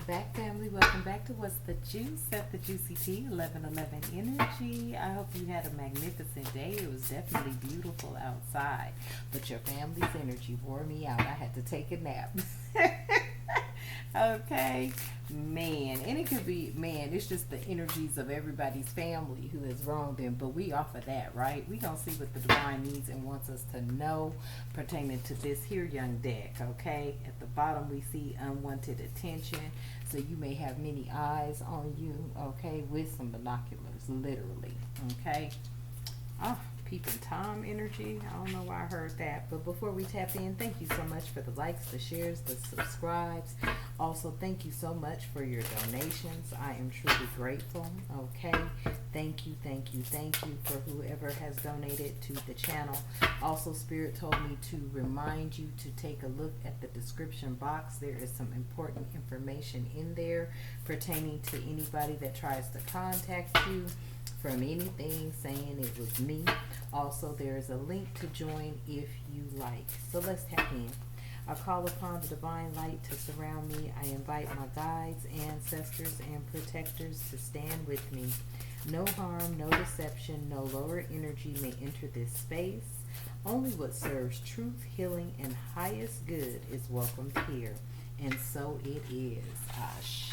back, family. Welcome back to What's the Juice at the Juicy Tea 1111 Energy. I hope you had a magnificent day. It was definitely beautiful outside, but your family's energy wore me out. I had to take a nap. Okay, man, and it could be, man, it's just the energies of everybody's family who has wronged them, but we offer that, right? We gonna see what the divine needs and wants us to know pertaining to this here young deck. Okay, at the bottom we see unwanted attention, so you may have many eyes on you, okay, with some binoculars, literally. Okay. Oh, peeping Tom energy. I don't know why I heard that. But before we tap in, thank you so much for the likes, the shares, the subscribes. Also, thank you so much for your donations. I am truly grateful. Okay. Thank you, thank you, thank you for whoever has donated to the channel. Also, Spirit told me to remind you to take a look at the description box. There is some important information in there pertaining to anybody that tries to contact you from anything saying it was me. Also, there is a link to join if you like. So let's tap in. I call upon the divine light to surround me. I invite my guides, ancestors, and protectors to stand with me. No harm, no deception, no lower energy may enter this space. Only what serves truth, healing, and highest good is welcomed here. And so it is. Ashe.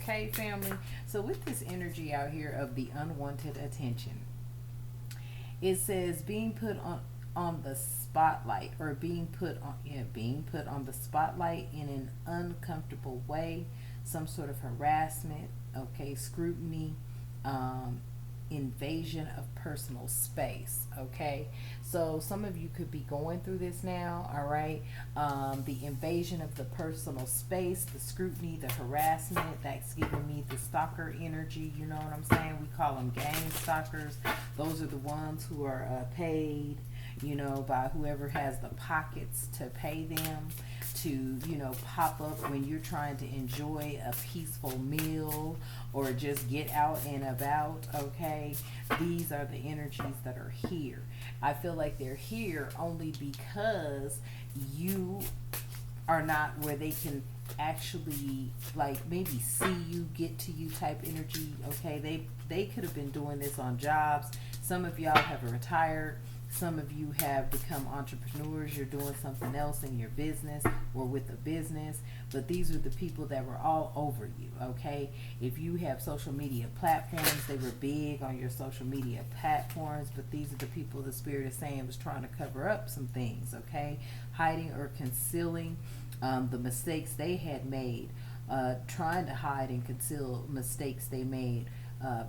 Okay, family. So with this energy out here of the unwanted attention, it says being put on the spotlight, or being put on the spotlight in an uncomfortable way, some sort of harassment, okay, scrutiny, invasion of personal space. Okay, so some of you could be going through this now. All right, the invasion of the personal space, the scrutiny, the harassment, that's giving me the stalker energy. You know what I'm saying? We call them gang stalkers. Those are the ones who are paid, you know, by whoever has the pockets to pay them to, you know, pop up when you're trying to enjoy a peaceful meal or just get out and about. Okay, these are the energies that are here. I feel like they're here only because you are not where they can actually, like, maybe see you, get to you type energy. Okay, they could have been doing this on jobs. Some of y'all have retired. Some of you have become entrepreneurs. You're doing something else in your business or with a business. But these are the people that were all over you, okay? If you have social media platforms, they were big on your social media platforms. But these are the people the Spirit is saying was trying to cover up some things, okay? Hiding or concealing the mistakes they had made. Trying to hide and conceal mistakes they made.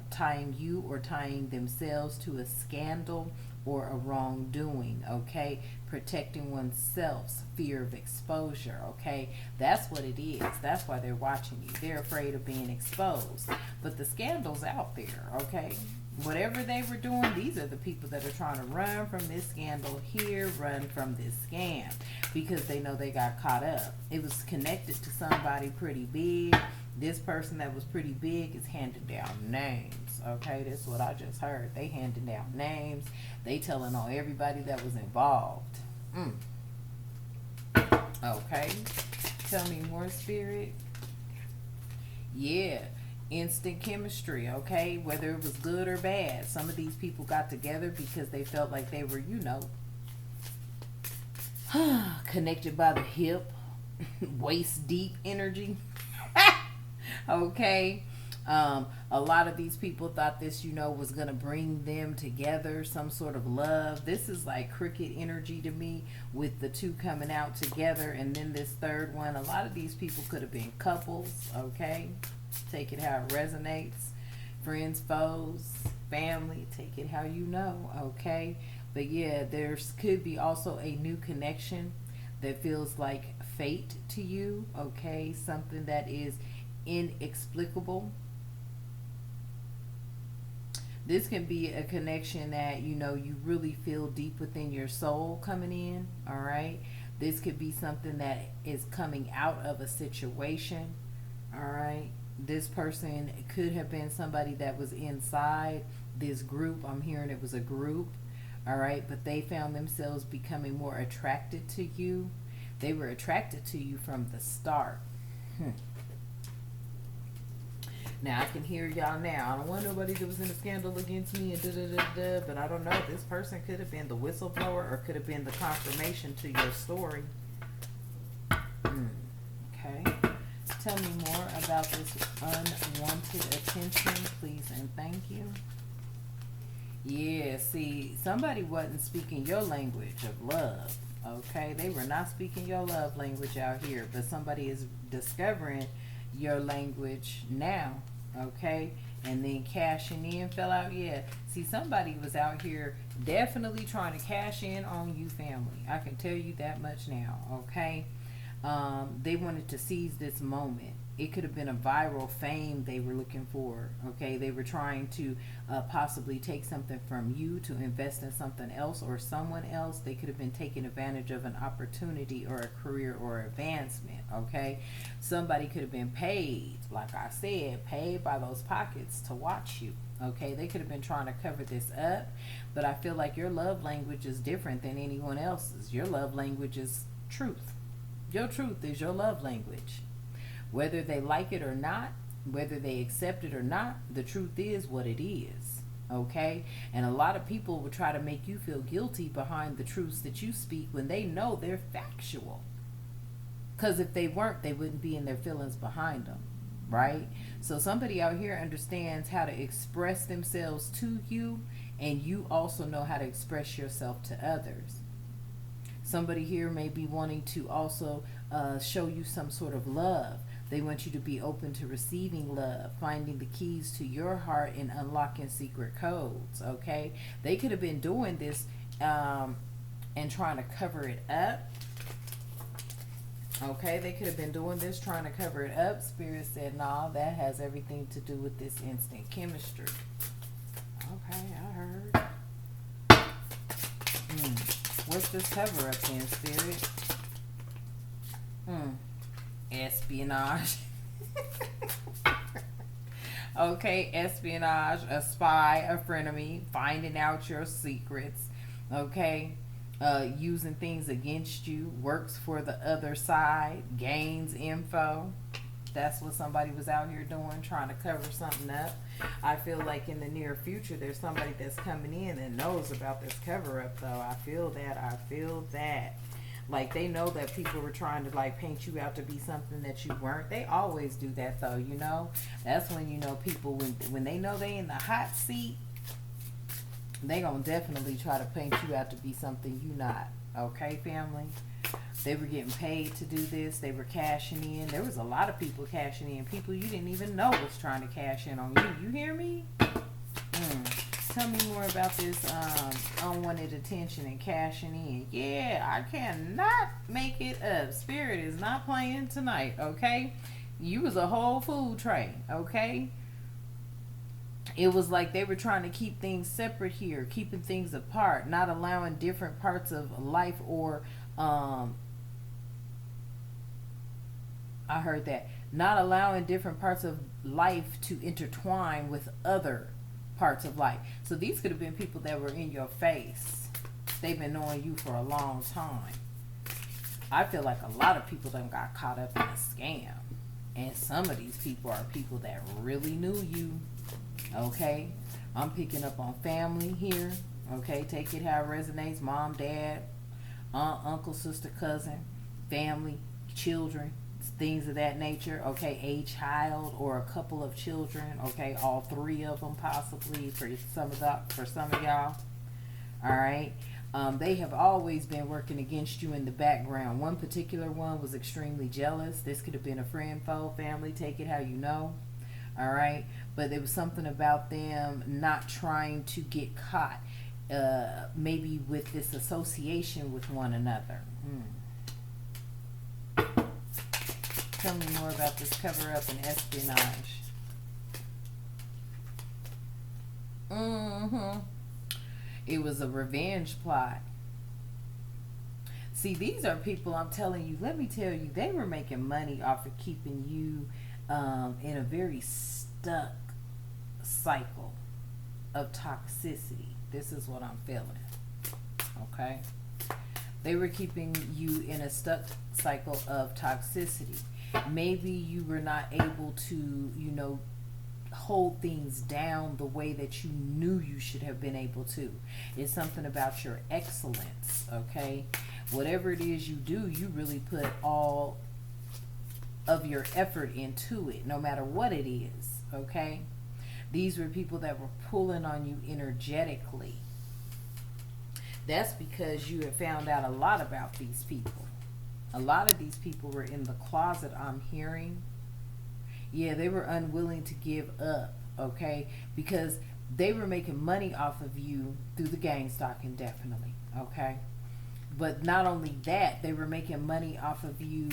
Tying you or tying themselves to a scandal or a wrongdoing, okay? Protecting oneself's fear of exposure, okay? That's what it is. That's why they're watching you. They're afraid of being exposed. But the scandal's out there, okay? Whatever they were doing, these are the people that are trying to run from this scandal here, run from this scam, because they know they got caught up. It was connected to somebody pretty big. This person that was pretty big is handing down names. Okay, that's what I just heard. They handing down names. They telling on everybody that was involved. Okay, tell me more, Spirit. Yeah, instant chemistry. Okay, whether it was good or bad, some of these people got together because they felt like they were, you know, connected by the hip, waist deep energy. Okay, a lot of these people thought this, you know, was going to bring them together, some sort of love. This is like cricket energy to me, with the two coming out together, and then this third one. A lot of these people could have been couples. Okay, take it how it resonates. Friends, foes, family, take it how you know. Okay, but yeah, there could be also a new connection that feels like fate to you. Okay, something that is inexplicable. This can be a connection that, you know, you really feel deep within your soul coming in. All right, this could be something that is coming out of a situation. All right, this person could have been somebody that was inside this group. I'm hearing it was a group. All right, but they found themselves becoming more attracted to you. They were attracted to you from the start. Now I can hear y'all now. I don't want nobody that was in a scandal against me and da da da da. But I don't know. This person could have been the whistleblower or could have been the confirmation to your story. Okay. Tell me more about this unwanted attention, please and thank you. Yeah, see, somebody wasn't speaking your language of love. Okay, they were not speaking your love language out here, but somebody is discovering your language now. Okay, and then cashing in fell out. Yeah, see, somebody was out here definitely trying to cash in on you, family. I can tell you that much now. Okay, they wanted to seize this moment. It could have been a viral fame they were looking for. Okay, they were trying to possibly take something from you to invest in something else or someone else. They could have been taking advantage of an opportunity or a career or advancement. Okay, somebody could have been paid, like I said, paid by those pockets to watch you. Okay, they could have been trying to cover this up, but I feel like your love language is different than anyone else's. Your love language is truth. Your truth is your love language. Whether they like it or not, whether they accept it or not, the truth is what it is. Okay? And a lot of people will try to make you feel guilty behind the truths that you speak when they know they're factual. Because if they weren't, they wouldn't be in their feelings behind them. Right? So somebody out here understands how to express themselves to you, and you also know how to express yourself to others. Somebody here may be wanting to also show you some sort of love. They want you to be open to receiving love, finding the keys to your heart and unlocking secret codes. Okay, they could have been doing this and trying to cover it up. Okay, they could have been doing this trying to cover it up. Spirit said, nah, that has everything to do with this instant chemistry. Okay, I heard. What's this cover up then, Spirit? Espionage. Okay, espionage, a spy, a frenemy, finding out your secrets. Okay, using things against you, works for the other side, gains info. That's what somebody was out here doing, trying to cover something up. I feel like in the near future, there's somebody that's coming in that knows about this cover up, though. I feel that. Like, they know that people were trying to, like, paint you out to be something that you weren't. They always do that, though, you know. That's when, you know, people, when they know they in the hot seat, they gonna definitely try to paint you out to be something you not. Okay, family? They were getting paid to do this. They were cashing in. There was a lot of people cashing in. People you didn't even know was trying to cash in on you. You hear me? Tell me more about this unwanted attention and cashing in. Yeah, I cannot make it up. Spirit is not playing tonight, okay? You was a whole food tray, okay? It was like they were trying to keep things separate here, keeping things apart, not allowing different parts of life or, I heard that, not allowing different parts of life to intertwine with other parts of life. So these could have been people that were in your face. They've been knowing you for a long time. I feel like a lot of people done got caught up in a scam. And some of these people are people that really knew you. Okay? I'm picking up on family here. Okay? Take it how it resonates. Mom, dad, aunt, uncle, sister, cousin, family, children, things of that nature. Okay, a child or a couple of children. Okay, all three of them possibly for some of y'all. All right. They have always been working against you in the background. One particular one was extremely jealous. This could have been a friend, foe, family. Take it how you know. All right, but there was something about them not trying to get caught. Maybe with this association with one another. Tell me more about this cover-up and espionage. It was a revenge plot. See, these are people, I'm telling you, let me tell you, they were making money off of keeping you in a very stuck cycle of toxicity. This is what I'm feeling. Okay? They were keeping you in a stuck cycle of toxicity. Maybe you were not able to, you know, hold things down the way that you knew you should have been able to. It's something about your excellence, okay? Whatever it is you do, you really put all of your effort into it, no matter what it is, okay? These were people that were pulling on you energetically. That's because you have found out a lot about these people. A lot of these people were in the closet, I'm hearing. Yeah, they were unwilling to give up, okay? Because they were making money off of you through the gang stalking, definitely, okay? But not only that, they were making money off of you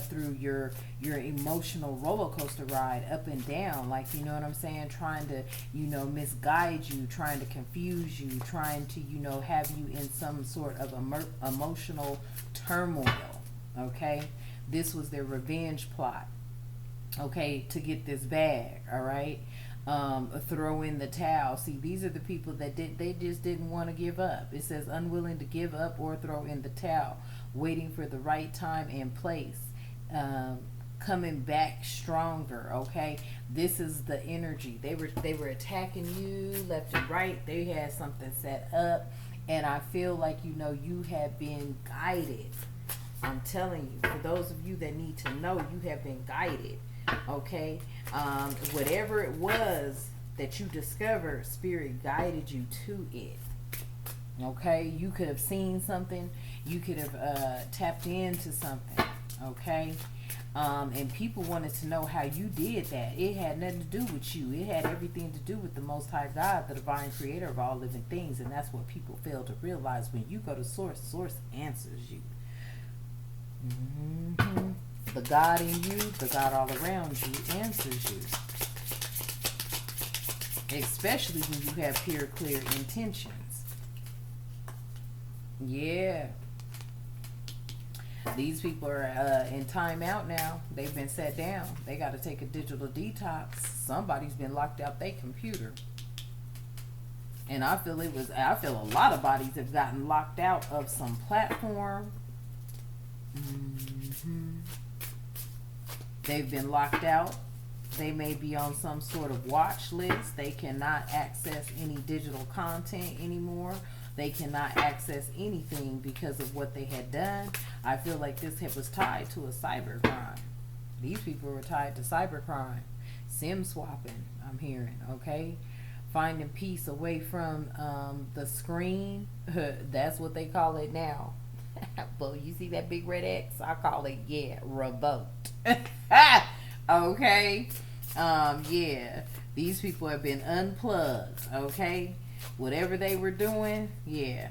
through your emotional roller coaster ride up and down, like, you know what I'm saying, trying to, you know, misguide you, trying to confuse you, trying to, you know, have you in some sort of emotional turmoil, okay? This was their revenge plot, okay, to get this bag, all right? Throw in the towel. See, these are the people that they just didn't want to give up. It says unwilling to give up or throw in the towel, waiting for the right time and place, coming back stronger, okay? This is the energy. They were attacking you left and right. They had something set up, and I feel like, you know, you have been guided. I'm telling you, for those of you that need to know, you have been guided, okay? Whatever it was that you discovered, Spirit guided you to it, okay? You could have seen something. You could have tapped into something, okay? And people wanted to know how you did that. It had nothing to do with you. It had everything to do with the Most High God, the divine creator of all living things. And that's what people fail to realize. When you go to Source, Source answers you. Mm-hmm. The God in you, the God all around you answers you. Especially when you have pure, clear intentions. Yeah. These people are in timeout now. They've been set down. They got to take a digital detox. Somebody's been locked out their computer. And I feel a lot of bodies have gotten locked out of some platform. Mm-hmm. They've been locked out. They may be on some sort of watch list. They cannot access any digital content anymore. They cannot access anything because of what they had done. I feel like this was tied to a cyber crime. These people were tied to cyber crime. SIM swapping, I'm hearing, okay? Finding peace away from the screen. That's what they call it now. Well, you see that big red X? I call it, yeah, revoked. Okay? Yeah. These people have been unplugged, okay? Whatever they were doing, yeah.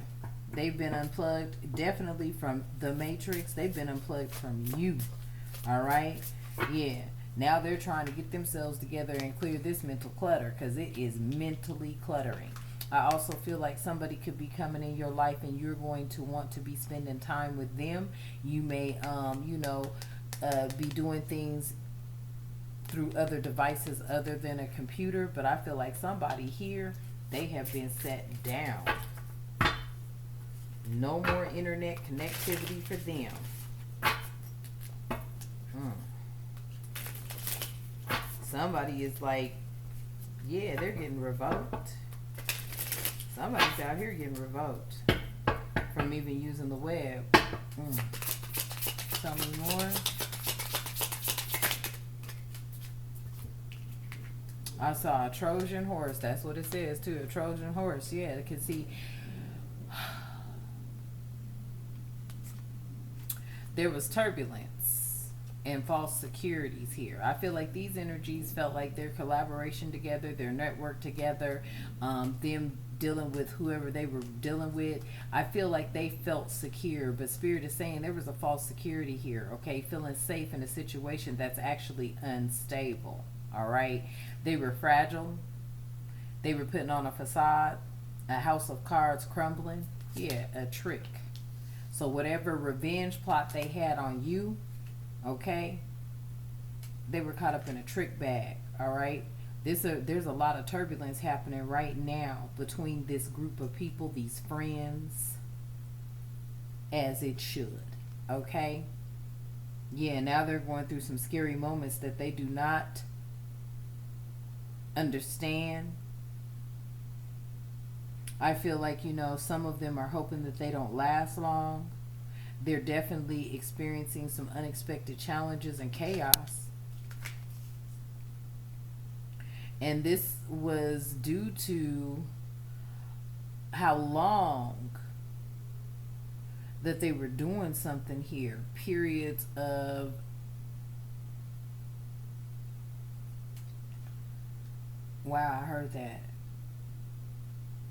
They've been unplugged definitely from the Matrix. They've been unplugged from you. Alright? Yeah. Now they're trying to get themselves together and clear this mental clutter, because it is mentally cluttering. I also feel like somebody could be coming in your life and you're going to want to be spending time with them. You may, be doing things through other devices other than a computer, but I feel like somebody here, they have been set down. No more internet connectivity for them. Somebody is like, yeah, they're getting revoked. Somebody's out here getting revoked from even using the web. Tell me more. I saw a Trojan horse. That's what it says too. A Trojan horse. Yeah, I can see. There was turbulence and false securities here. I feel like these energies felt like their collaboration together, their network together, them dealing with whoever they were dealing with. I feel like they felt secure, but Spirit is saying there was a false security here, okay? Feeling safe in a situation that's actually unstable, all right? They were fragile. They were putting on a facade, a house of cards crumbling. Yeah, a trick. So whatever revenge plot they had on you, okay, they were caught up in a trick bag, all right? There's a lot of turbulence happening right now between this group of people, these friends, as it should, okay? Yeah, now they're going through some scary moments that they do not understand. I feel like, some of them are hoping that they don't last long. They're definitely experiencing some unexpected challenges and chaos. And this was due to how long that they were doing something here. Periods of wow, I heard that.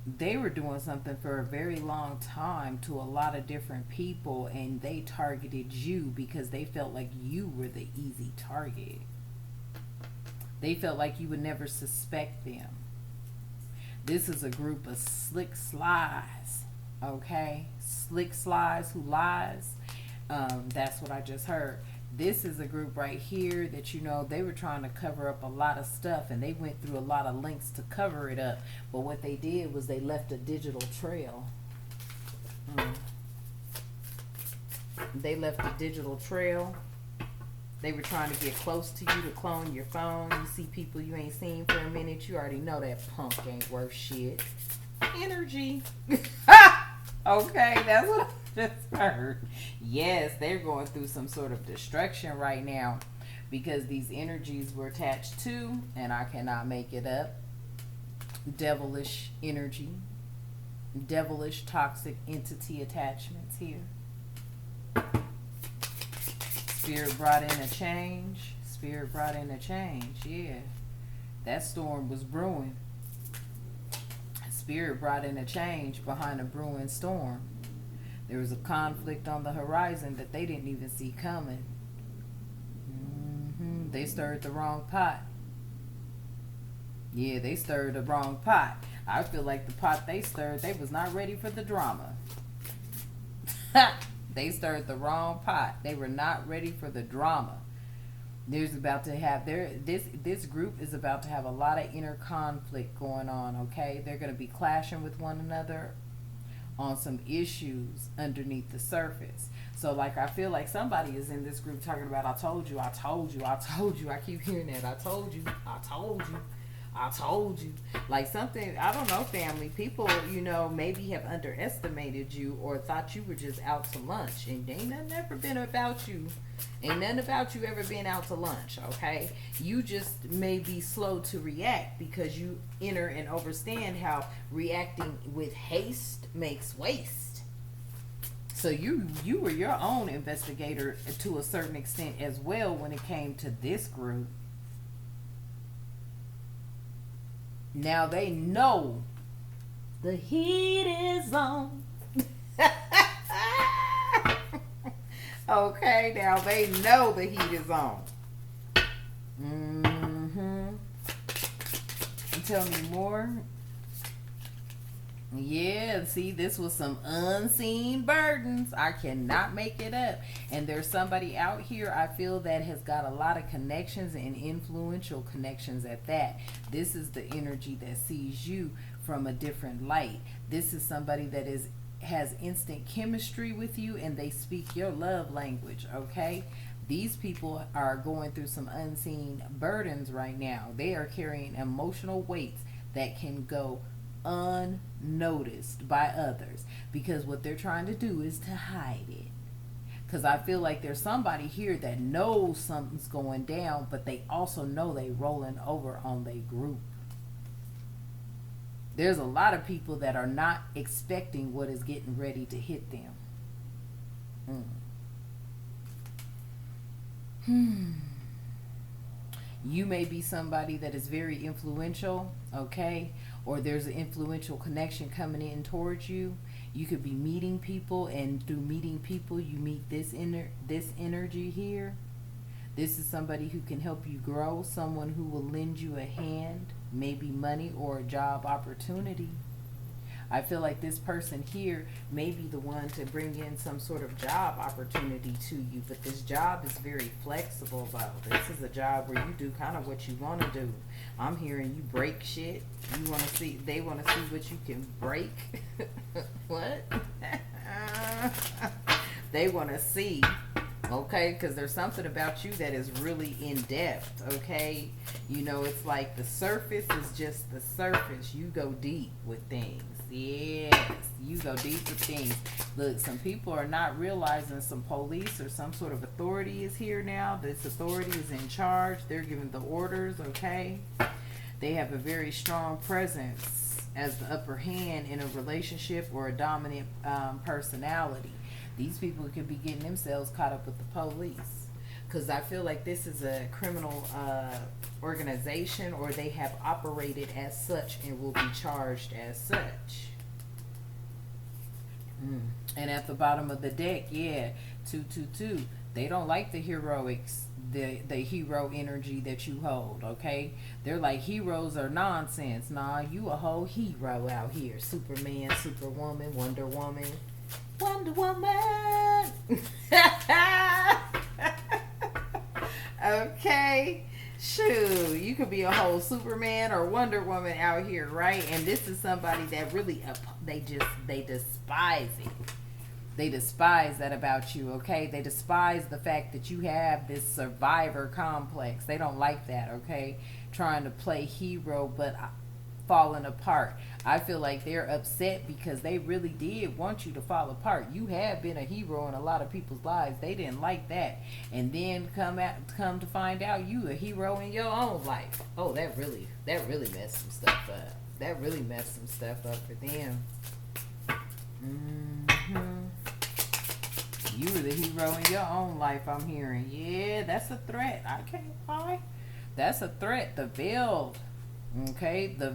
They were doing something for a very long time to a lot of different people, and they targeted you because they felt like you were the easy target. They felt like you would never suspect them. This is a group of slick slies, okay? Slick slies who lies. That's what I just heard. This is a group right here that, they were trying to cover up a lot of stuff, and they went through a lot of lengths to cover it up. But what they did was they left a digital trail. They left a digital trail. They were trying to get close to you to clone your phone. You see people you ain't seen for a minute. You already know that punk ain't worth shit. Energy. Okay, that's what I just heard. Yes, they're going through some sort of destruction right now because these energies were attached to, and I cannot make it up, devilish energy, devilish toxic entity attachments here. Spirit brought in a change. Spirit brought in a change. Yeah. That storm was brewing. Spirit brought in a change behind a brewing storm. There was a conflict on the horizon that they didn't even see coming. They stirred the wrong pot. Yeah, they stirred the wrong pot. I feel like the pot they stirred, they was not ready for the drama. They stirred the wrong pot. They were not ready for the drama. There's about to have this group is about to have a lot of inner conflict going on, okay? They're going to be clashing with one another on some issues underneath the surface. So like I feel like somebody is in this group talking about I told you, I told you, I told you. I keep hearing that. I told you, I told you. I told you. Like something, I don't know, family. People, maybe have underestimated you or thought you were just out to lunch. And ain't nothing ever been about you. Ain't nothing about you ever been out to lunch, okay? You just may be slow to react because you enter and understand how reacting with haste makes waste. So you were your own investigator to a certain extent as well when it came to this group. Now they know the heat is on. Okay, now they know the heat is on. Tell me more. Yeah, see, this was some unseen burdens. I cannot make it up. And there's somebody out here, I feel, that has got a lot of connections and influential connections at that. This is the energy that sees you from a different light. This is somebody that has instant chemistry with you, and they speak your love language, okay? These people are going through some unseen burdens right now. They are carrying emotional weights that can go unnoticed by others because what they're trying to do is to hide it. Because I feel like there's somebody here that knows something's going down, but they also know they rolling over on their group. There's a lot of people that are not expecting what is getting ready to hit them. You may be somebody that is very influential, okay? Or there's an influential connection coming in towards you. You could be meeting people, and through meeting people, you meet this energy here. This is somebody who can help you grow, someone who will lend you a hand, maybe money or a job opportunity. I feel like this person here may be the one to bring in some sort of job opportunity to you, but this job is very flexible though. This is a job where you do kind of what you want to do. I'm hearing you break shit. You want to see, they want to see what you can break. What? They want to see Okay, because there's something about you that is really in depth. Okay, you know, it's like the surface is just the surface. You go deep with things. Yes, you go deep with things. Look, some people are not realizing some police or some sort of authority is here now. This authority is in charge. They're giving the orders. Okay, they have a very strong presence as the upper hand in a relationship or a dominant personality. These people could be getting themselves caught up with the police, because I feel like this is a criminal organization, or they have operated as such and will be charged as such. And at the bottom of the deck, yeah, 222. They don't like the heroics, the hero energy that you hold. Okay, they're like, heroes are nonsense. Nah, you a whole hero out here. Superman, Superwoman, Wonder Woman. Wonder Woman. Okay, shoot, you could be a whole Superman or Wonder Woman out here, right? And this is somebody that really they despise it. They despise that about you. Okay, they despise the fact that you have this survivor complex. They don't like that. Okay, trying to play hero but falling apart. I feel like they're upset because they really did want you to fall apart. You have been a hero in a lot of people's lives. They didn't like that, and then come to find out you a hero in your own life. Oh, that really messed some stuff up. That really messed some stuff up for them. You were the hero in your own life, I'm hearing. Yeah, that's a threat. I can't lie. That's a threat. The veiled. Okay, the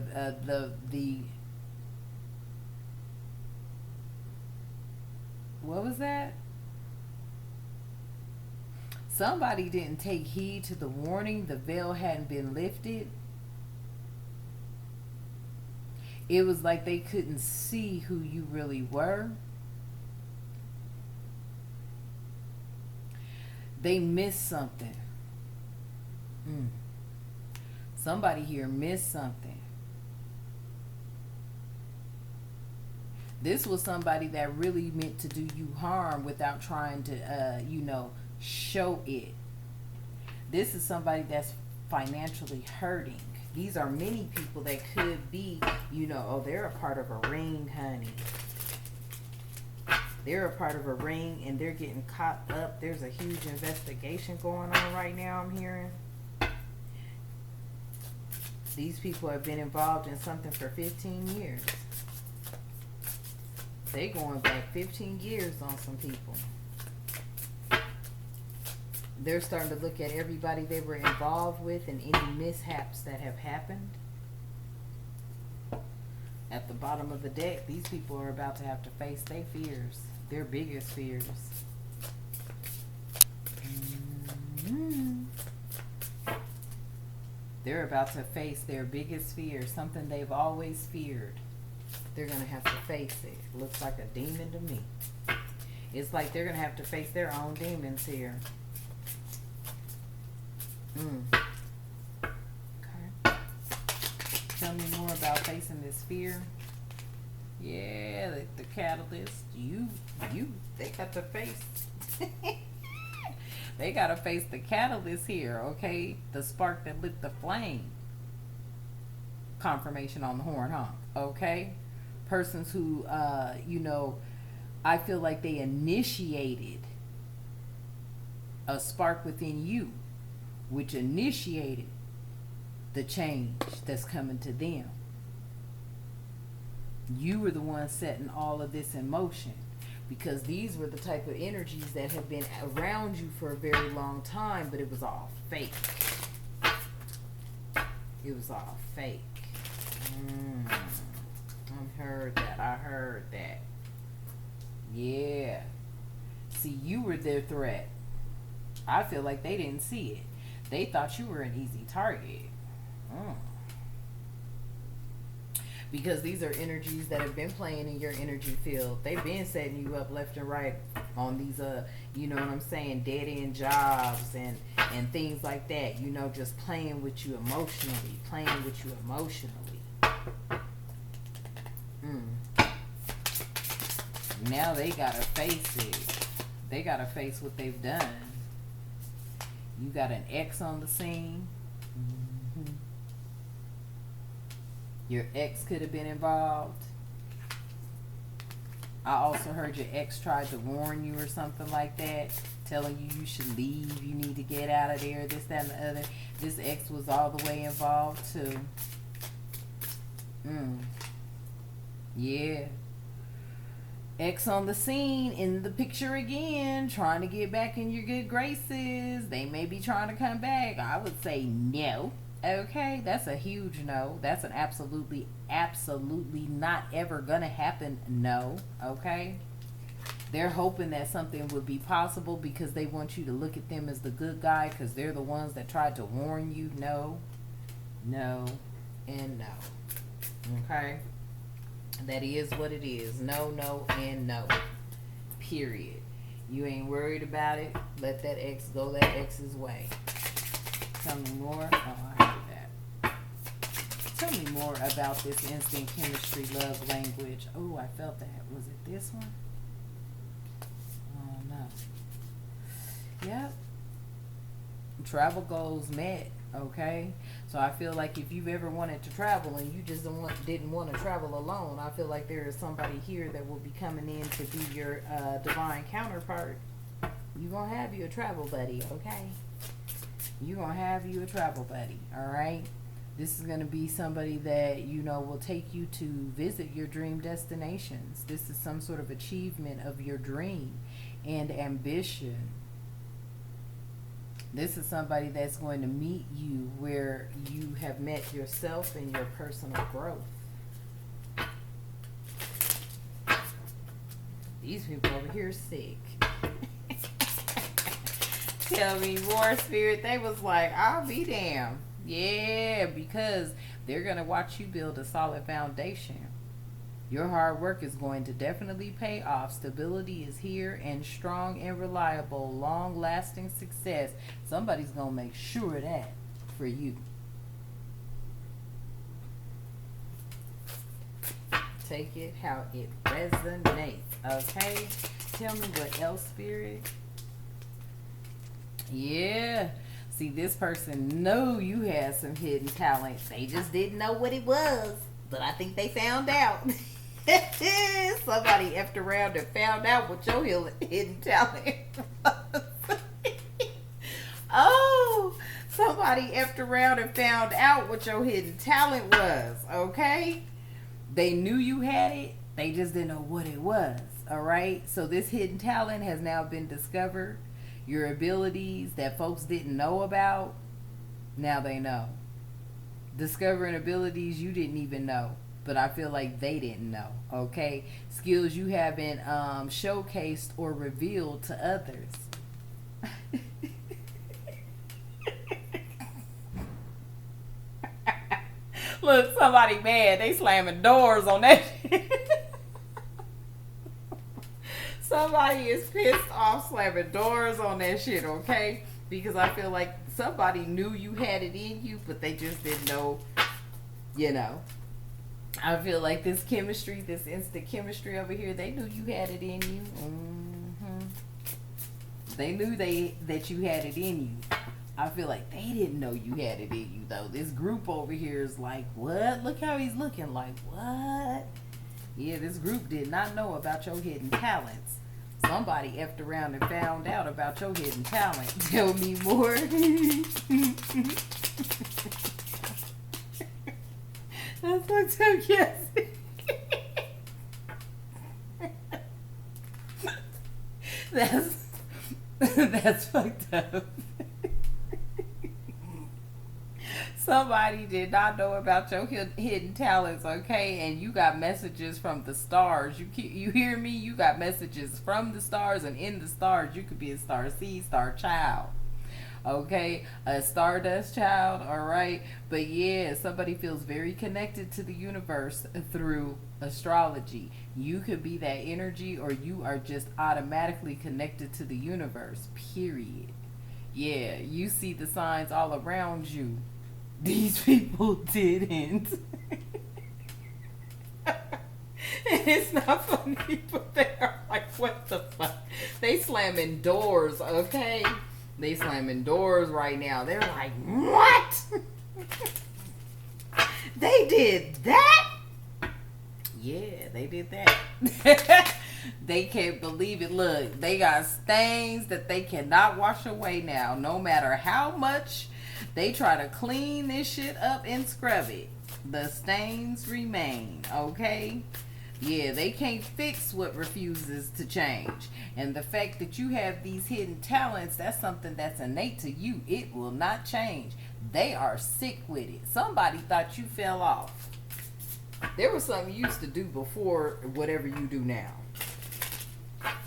what was that? Somebody didn't take heed to the warning. The veil hadn't been lifted. It was like they couldn't see who you really were. They missed something. Somebody here missed something. This was somebody that really meant to do you harm without trying to, show it. This is somebody that's financially hurting. These are many people that could be, they're a part of a ring, honey. They're a part of a ring and they're getting caught up. There's a huge investigation going on right now, I'm hearing. These people have been involved in something for 15 years. They going back 15 years on some people. They're starting to look at everybody they were involved with and any mishaps that have happened. At the bottom of the deck, these people are about to have to face their fears, their biggest fears. They're about to face their biggest fear, something they've always feared. They're going to have to face it. Looks like a demon to me. It's like they're going to have to face their own demons here. Okay. Tell me more about facing this fear. Yeah, the catalyst. They got to face. They got to face the catalyst here, okay? The spark that lit the flame. Confirmation on the horn, huh? Okay? Persons who, I feel like they initiated a spark within you, which initiated the change that's coming to them. You were the one setting all of this in motion. Because these were the type of energies that have been around you for a very long time, but it was all fake. It was all fake. I heard that. Yeah. See, you were their threat. I feel like they didn't see it. They thought you were an easy target. Because these are energies that have been playing in your energy field. They've been setting you up left and right on these, dead end jobs and things like that. Just playing with you emotionally. Now they gotta face it. They gotta face what they've done. You got an ex on the scene. Mm-hmm. Your ex could have been involved. I also heard your ex tried to warn you or something like that, telling you should leave, you need to get out of there, this, that, and the other. This ex was all the way involved too. Yeah. Ex on the scene, in the picture again, trying to get back in your good graces. They may be trying to come back. I would say no. Okay, that's a huge no. That's an absolutely not ever gonna happen no. Okay, they're hoping that something would be possible because they want you to look at them as the good guy because they're the ones that tried to warn you. No, no, and no. Okay, that is what it is. No, no, and no. Period. You ain't worried about it. Let that ex go that ex's way. Tell me more. Oh, I heard that. Tell me more about this instant chemistry love language. Oh, I felt that. Was it this one? Oh, no. Yep. Travel goals met. Okay. So I feel like if you've ever wanted to travel and you just didn't want to travel alone, I feel like there is somebody here that will be coming in to be your divine counterpart. You're going to have you a travel buddy. Okay. You're going to have you a travel buddy, all right? This is going to be somebody that, you know, will take you to visit your dream destinations. This is some sort of achievement of your dream and ambition. This is somebody that's going to meet you where you have met yourself and your personal growth. These people over here are sick. Tell me more, Spirit. They was like, I'll be damned. Yeah, because they're going to watch you build a solid foundation. Your hard work is going to definitely pay off. Stability is here and strong and reliable, long-lasting success. Somebody's going to make sure of that for you. Take it how it resonates, okay? Tell me what else, Spirit. Yeah. See, this person knew you had some hidden talent. They just didn't know what it was. But I think they found out. Somebody effed around and found out what your hidden talent was. Oh, somebody effed around and found out what your hidden talent was, okay? They knew you had it. They just didn't know what it was, all right? So this hidden talent has now been discovered. Your abilities that folks didn't know about, now they know. Discovering abilities you didn't even know, but I feel like they didn't know, okay? Skills you haven't showcased or revealed to others. Look, somebody mad. They slamming doors on that shit. Somebody is pissed off slamming doors on that shit, okay? Because I feel like somebody knew you had it in you, but they just didn't know, you know. I feel like this chemistry, this instant chemistry over here, they knew you had it in you. Mm-hmm. They knew that you had it in you. I feel like they didn't know you had it in you, though. This group over here is like, what? Look how he's looking. Like, what? Yeah, this group did not know about your hidden talents. Somebody effed around and found out about your hidden talent. Tell me more. That's fucked up, yes. That's fucked up. Somebody did not know about your hidden talents, okay? And you got messages from the stars. You hear me? You got messages from the stars, and in the stars, you could be a star seed, star child, okay? A stardust child, all right? But yeah, somebody feels very connected to the universe through astrology. You could be that energy, or you are just automatically connected to the universe, period. Yeah, you see the signs all around you. These people didn't. It's not funny, but they are like, what the fuck? They slamming doors, okay? They slamming doors right now. They're like, what? They did that? Yeah, they did that. They can't believe it. Look, they got stains that they cannot wash away now. No matter how much they try to clean this shit up and scrub it, the stains remain, okay? Yeah, they can't fix what refuses to change. And the fact that you have these hidden talents, that's something that's innate to you. It will not change. They are sick with it. Somebody thought you fell off. There was something you used to do before whatever you do now.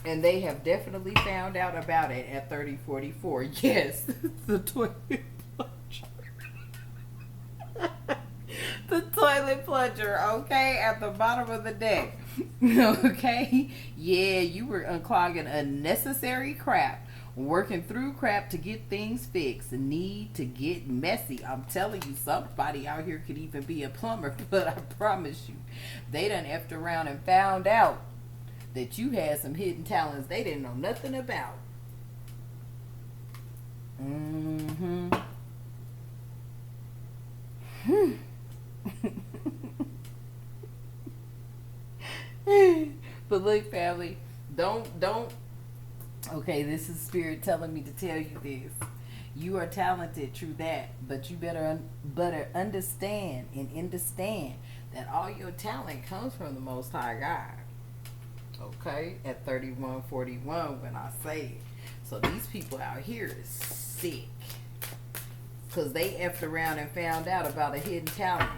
And they have definitely found out about it at 3044. Yes, the toilet plunger. The toilet plunger, okay, at the bottom of the deck. Okay? Yeah, you were unclogging unnecessary crap. Working through crap to get things fixed. Need to get messy. I'm telling you, somebody out here could even be a plumber, but I promise you, they done effed around and found out that you had some hidden talents they didn't know nothing about. But look, family, don't. Okay, this is Spirit telling me to tell you this. You are talented, true that, but you better understand and understand that all your talent comes from the Most High God. Okay, at 3141 when I say it. So these people out here is sick because they effed around and found out about a hidden talent.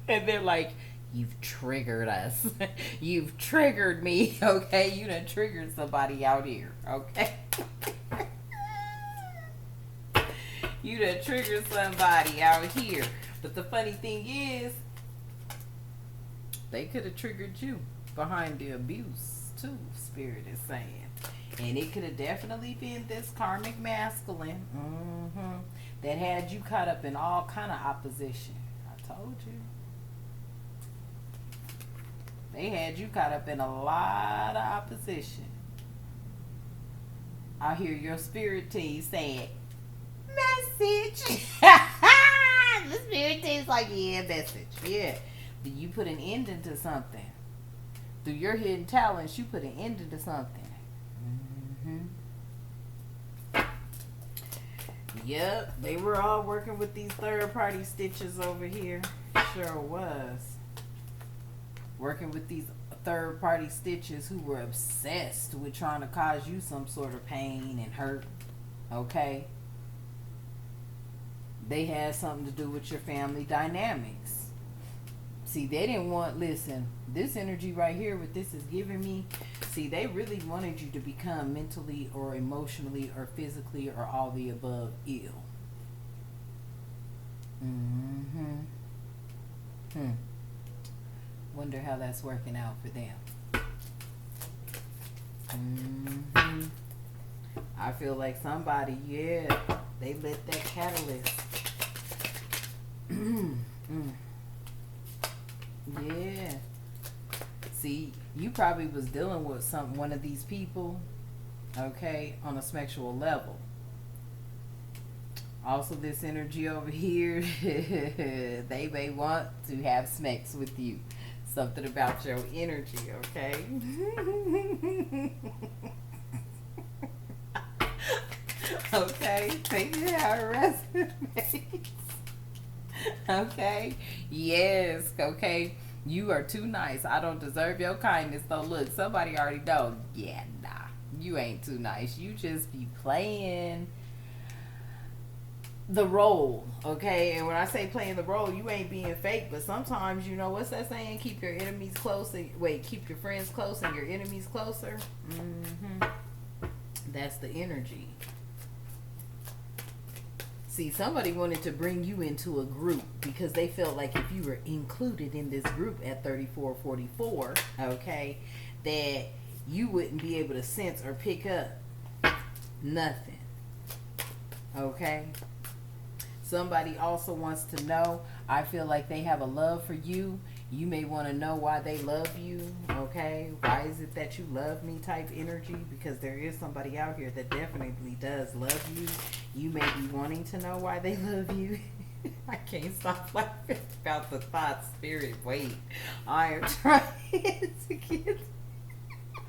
And they're like, you've triggered us. You've triggered me, okay? You done triggered somebody out here, okay? You done triggered somebody out here. But the funny thing is, they could have triggered you behind the abuse, too, Spirit is saying. And it could have definitely been this karmic masculine that had you caught up in all kind of opposition. I told you. They had you caught up in a lot of opposition. I hear your spirit team saying, message. The spirit team's like, yeah, message. Yeah. But you put an ending to something. Through your hidden talents, you put an ending to something. Yep, they were all working with these third-party stitches over here. Sure was. Working with these third-party stitches who were obsessed with trying to cause you some sort of pain and hurt. Okay? They had something to do with your family dynamics. See, they didn't want, listen, this energy right here, what this is giving me, see, they really wanted you to become mentally or emotionally or physically or all the above ill. Wonder how that's working out for them. I feel like somebody, yeah, they lit that catalyst. Yeah. See, you probably was dealing with one of these people, okay, on a sexual level. Also, this energy over here, they may want to have sex with you. Something about your energy, okay? Okay, take it how it resonates. Okay, yes, okay. You are too nice. I don't deserve your kindness. So look, somebody already know. Yeah, nah, you ain't too nice. You just be playing the role, okay? And when I say playing the role, you ain't being fake. But sometimes, you know, what's that saying? Keep your enemies close. Keep your friends close and your enemies closer. That's the energy. See, somebody wanted to bring you into a group because they felt like if you were included in this group at 3444, okay, that you wouldn't be able to sense or pick up nothing. Okay? Somebody also wants to know, I feel like they have a love for you. You may want to know why they love you, okay? Why is it that you love me type energy? Because there is somebody out here that definitely does love you. You may be wanting to know why they love you. I can't stop laughing about the thought, spirit. Wait, I am trying to get...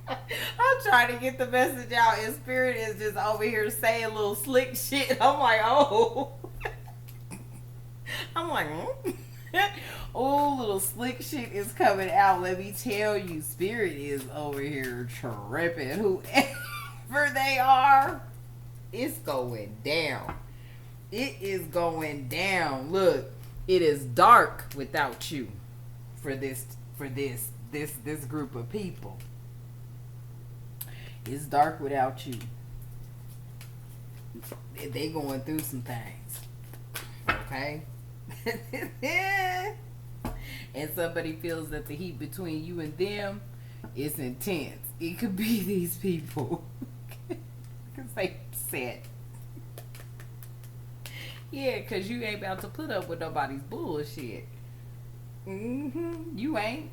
I'm trying to get the message out, and spirit is just over here saying little slick shit. I'm like, oh. I'm like, oh, little slick shit is coming out. Let me tell you, spirit is over here tripping. Whoever they are, it's going down. It is going down. Look, it is dark without you for this group of people. It's dark without you. They going through some things. Okay? And somebody feels that the heat between you and them is intense. It could be these people. Because they upset. Yeah, because you ain't about to put up with nobody's bullshit. You ain't.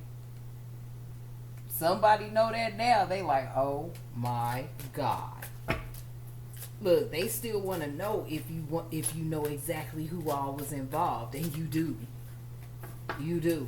Somebody know that now. They like, oh my God. Look, they still want to know if you know exactly who all was involved, and you do. You do.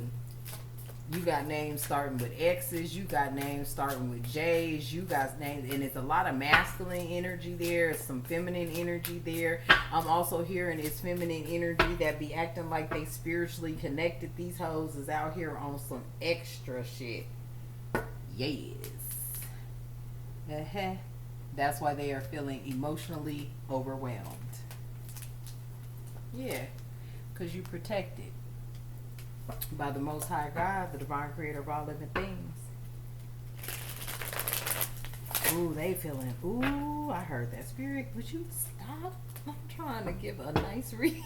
You got names starting with X's. You got names starting with J's. You got names, and it's a lot of masculine energy there. Some feminine energy there. I'm also hearing it's feminine energy that be acting like they spiritually connected. These hoes is out here on some extra shit. Yes. That's why they are feeling emotionally overwhelmed. Yeah, because you protected by the Most High God, the divine creator of all living things. Ooh, they feeling, ooh, I heard that. Spirit, would you stop? I'm trying to give a nice reading.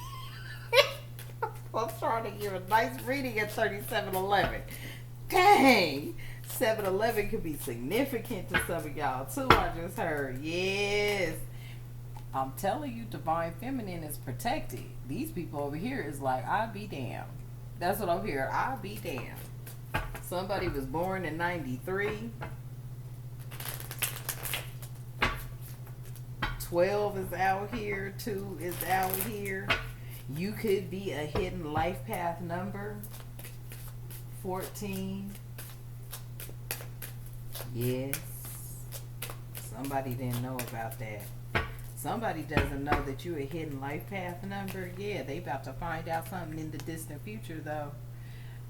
I'm trying to give a nice reading at 3711. Dang. 7-Eleven could be significant to some of y'all too. I just heard. Yes. I'm telling you, divine feminine is protected. These people over here is like, I be damned. That's what I'm hearing. I be damned. Somebody was born in 93. 12 is out here. 2 is out here. You could be a hidden life path number. 14. Yes. Somebody didn't know about that. Somebody doesn't know that you're a hidden life path number. Yeah, they about to find out something in the distant future, though.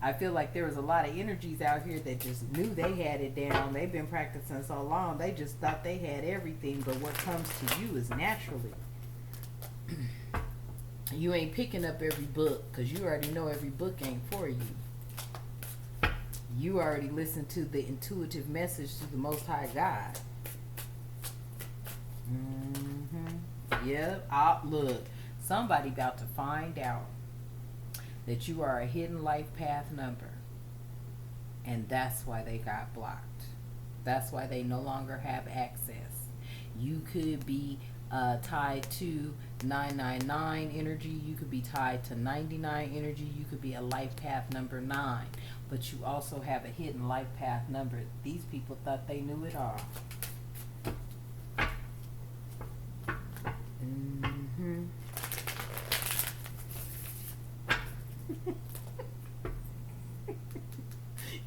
I feel like there was a lot of energies out here that just knew they had it down. They've been practicing so long, they just thought they had everything. But what comes to you is naturally. You ain't picking up every book because you already know every book ain't for you. You already listened to the intuitive message to the Most High God. Yep. Look, somebody about to find out that you are a hidden life path number. And that's why they got blocked. That's why they no longer have access. You could be tied to 999 energy. You could be tied to 99 energy. You could be a life path number 9. But you also have a hidden life path number. These people thought they knew it all.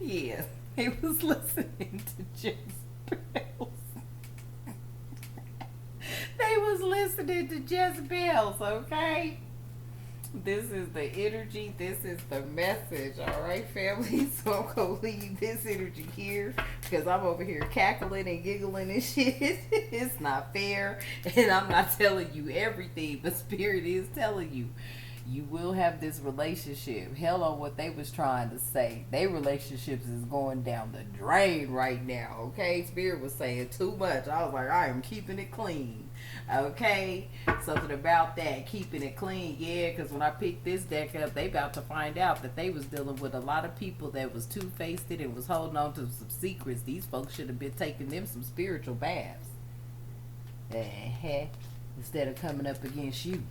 Yeah, they was listening to Jezebels. They was listening to Jezebels, okay? This is the energy. This is the message. All right, family? So I'm going to leave this energy here because I'm over here cackling and giggling and shit. It's not fair. And I'm not telling you everything, but Spirit is telling you. You will have this relationship. Hell on what they was trying to say. Their relationships is going down the drain right now, okay? Spirit was saying too much. I was like, I am keeping it clean, okay? Something about that, keeping it clean. Yeah, because when I picked this deck up, they about to find out that they was dealing with a lot of people that was two-faced and was holding on to some secrets. These folks should have been taking them some spiritual baths. Instead of coming up against you.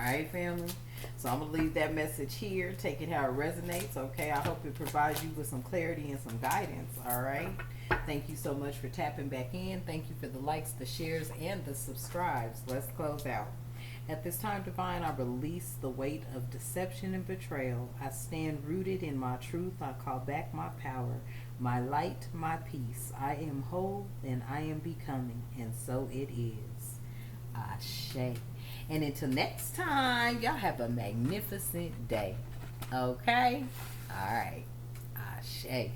right, family? So I'm going to leave that message here. Take it how it resonates, okay? I hope it provides you with some clarity and some guidance, all right? Thank you so much for tapping back in. Thank you for the likes, the shares, and the subscribes. Let's close out. At this time, Divine, I release the weight of deception and betrayal. I stand rooted in my truth. I call back my power, my light, my peace. I am whole and I am becoming, and so it is. Ashe. And until next time, y'all have a magnificent day. Okay? All right. Ashe.